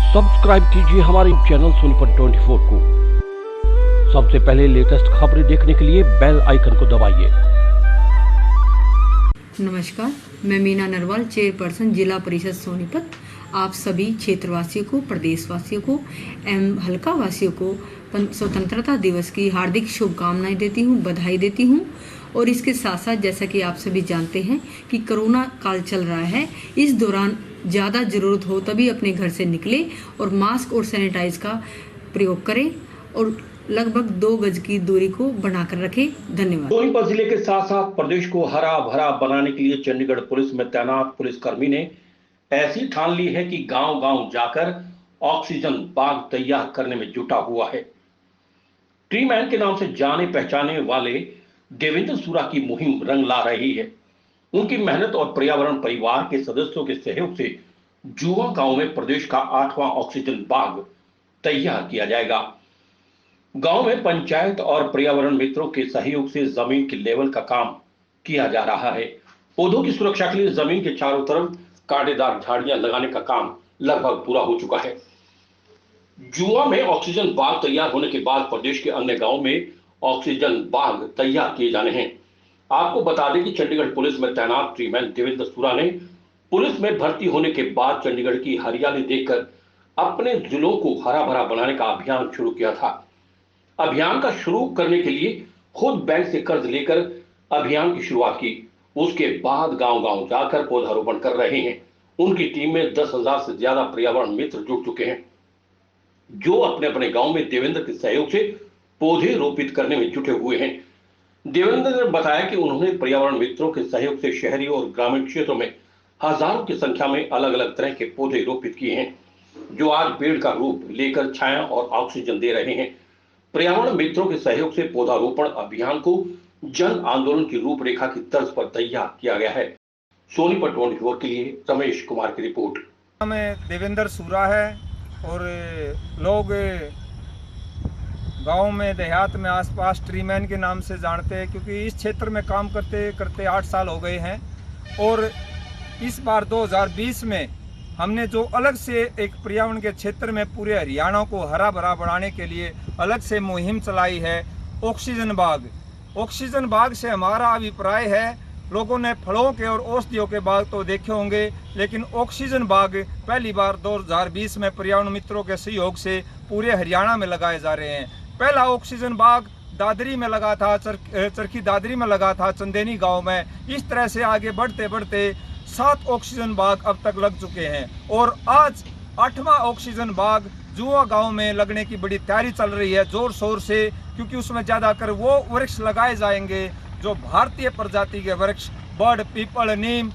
Subscribe कीजिए हमारे channel Sonipat 24 को। सबसे पहले लेटेस्ट खबरें देखने के लिए बेल आइकन को दबाइए। नमस्कार, मैं मीना नरवाल, चेयरपर्सन जिला परिषद सोनीपत। आप सभी क्षेत्रवासियों को, प्रदेशवासियों को एवं हल्का वासियों को स्वतंत्रता दिवस की हार्दिक शुभकामनाएं देती हूं, बधाई देती हूं। और इसके साथ साथ जैसा कि आप सभी जानते हैं कि कोरोना काल चल रहा है, इस दौरान ज़्यादा ज़रूरत हो तभी अपने घर से निकले और मास्क और सैनिटाइज का प्रयोग करें और लगभग 2 गज की दूरी को बनाकर रखें। धन्यवाद। सोनीपत जिले के साथ साथ प्रदेश को हरा भरा बनाने के लिए चंडीगढ़ पुलिस में तैनात पुलिसकर्मी ने ऐसी ठान ली है कि गांव-गांव जाकर ऑक्सीजन बाग तैयार करने में जुटा हुआ है। ट्री मैन के नाम से जाने पहचाने वाले देवेंद्र सूरा की मुहिम रंग ला रही है। उनकी मेहनत और पर्यावरण परिवार के सदस्यों के सहयोग से जुआ गांव में प्रदेश का 8वां ऑक्सीजन बाग तैयार किया जाएगा। गांव में पंचायत और पर्यावरण मित्रों के सहयोग से जमीन के लेवल का काम किया जा रहा है। पौधों की सुरक्षा के लिए जमीन के चारों तरफ कांटेदार झाड़ियां लगाने का काम लगभग पूरा हो चुका है। जुआ में ऑक्सीजन बाग तैयार होने के बाद प्रदेश के अन्य गांवों में ऑक्सीजन बाग तैयार किए जाने हैं। आपको बता दें कि चंडीगढ़ पुलिस में तैनात ट्रीमैन देवेंद्र सूरा ने पुलिस में भर्ती होने के बाद चंडीगढ़ की हरियाली देखकर अपने जिलों को हरा भरा बनाने का अभियान शुरू किया था। अभियान का शुरू करने के लिए खुद बैंक से कर्ज लेकर अभियान की शुरुआत की। उसके बाद गांव-गांव जाकर पौधारोपण कर रहे हैं। उनकी टीम में 10,000 से ज्यादा पर्यावरण मित्र जुट चुके हैं, जो अपने अपने गांव में देवेंद्र के सहयोग से पौधे रोपित करने में जुटे हुए हैं। देवेंद्र ने बताया कि उन्होंने पर्यावरण मित्रों के सहयोग से शहरी और ग्रामीण क्षेत्रों में हजारों की संख्या में अलग अलग तरह के पौधे रोपित किए हैं, जो आज पेड़ का रूप लेकर छाया और ऑक्सीजन दे रहे हैं। पर्यावरण मित्रों के सहयोग से पौधारोपण अभियान को जन आंदोलन की रूपरेखा की तर्ज पर तैयार किया गया है। सोनीपत 24 के लिए रमेश कुमार की रिपोर्ट। में देवेंद्र सूरा है और लोग गांव में देहात में आसपास ट्रीमैन के नाम से जानते हैं, क्योंकि इस क्षेत्र में काम करते करते 8 साल हो गए हैं। और इस बार 2020 में हमने जो अलग से एक पर्यावरण के क्षेत्र में पूरे हरियाणा को हरा भरा बनाने के लिए अलग से मुहिम चलाई है, ऑक्सीजन बाग। ऑक्सीजन बाग से हमारा अभिप्राय है, लोगों ने फलों के और औषधियों के बाग तो देखे होंगे, लेकिन ऑक्सीजन बाग पहली बार 2020 में पर्यावरण मित्रों के सहयोग से पूरे हरियाणा में लगाए जा रहे हैं। पहला ऑक्सीजन बाग दादरी में लगा था, चरखी दादरी में लगा था, चंदेनी गांव में। इस तरह से आगे बढ़ते बढ़ते 7 ऑक्सीजन बाग अब तक लग चुके हैं और आज 8वां ऑक्सीजन बाग जुआ गांव में लगने की बड़ी तैयारी चल रही है जोर शोर से, क्योंकि उसमें ज्यादातर वो वृक्ष लगाए जाएंगे जो भारतीय प्रजाति के वृक्ष, बड़, पीपल, नीम,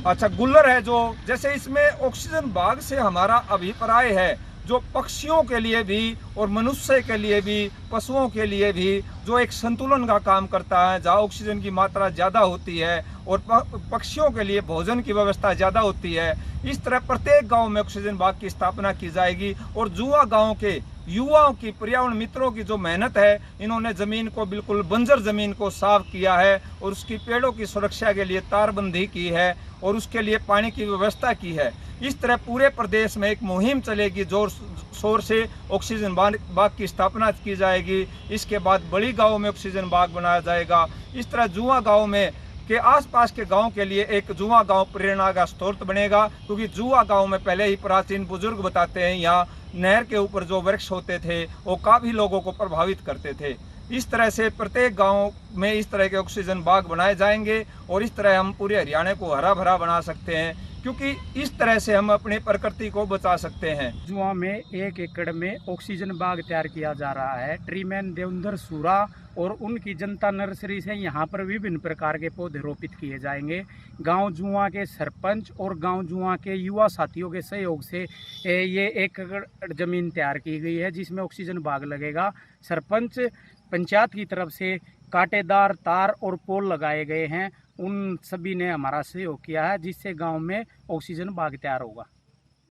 गुल्लर है। जो जैसे इसमें ऑक्सीजन बाग से हमारा अभिप्राय है जो पक्षियों के लिए भी और मनुष्य के लिए भी, पशुओं के लिए भी, जो एक संतुलन का काम करता है, जहाँ ऑक्सीजन की मात्रा ज़्यादा होती है और पक्षियों के लिए भोजन की व्यवस्था ज़्यादा होती है। इस तरह प्रत्येक गांव में ऑक्सीजन बाग की स्थापना की जाएगी। और जुआ गांव के युवाओं की, पर्यावरण मित्रों की जो मेहनत है, इन्होंने ज़मीन को, बिल्कुल बंजर ज़मीन को साफ किया है और उसकी पेड़ों की सुरक्षा के लिए तारबंदी की है और उसके लिए पानी की व्यवस्था की है। इस तरह पूरे प्रदेश में एक मुहिम चलेगी, जोर शोर से ऑक्सीजन बाग की स्थापना की जाएगी। इसके बाद बड़ी गाँव में ऑक्सीजन बाग बनाया जाएगा। इस तरह जुआ गाँव में के आसपास के गांव के लिए एक जुआ गांव प्रेरणा का स्रोत बनेगा, क्योंकि जुआ गांव में पहले ही प्राचीन बुजुर्ग बताते हैं, यहाँ नहर के ऊपर जो वृक्ष होते थे वो काफ़ी लोगों को प्रभावित करते थे। इस तरह से प्रत्येक गांव में इस तरह के ऑक्सीजन बाग बनाए जाएंगे और इस तरह हम पूरे हरियाणा को हरा भरा बना सकते हैं, क्योंकि इस तरह से हम अपनी प्रकृति को बचा सकते हैं। जुआ में 1 एकड़ में ऑक्सीजन बाग तैयार किया जा रहा है। ट्रीमैन देवेंद्र सूरा और उनकी जनता नर्सरी से यहाँ पर विभिन्न प्रकार के पौधे रोपित किए जाएंगे। गांव जुआ के सरपंच और गांव जुआ के युवा साथियों के सहयोग से ये 1 एकड़ जमीन तैयार की गई है, जिसमें ऑक्सीजन बाग लगेगा। सरपंच पंचायत की तरफ से कांटेदार तार और पोल लगाए गए हैं। उन सभी ने हमारा सहयोग किया है, जिससे गांव में ऑक्सीजन बाग तैयार होगा।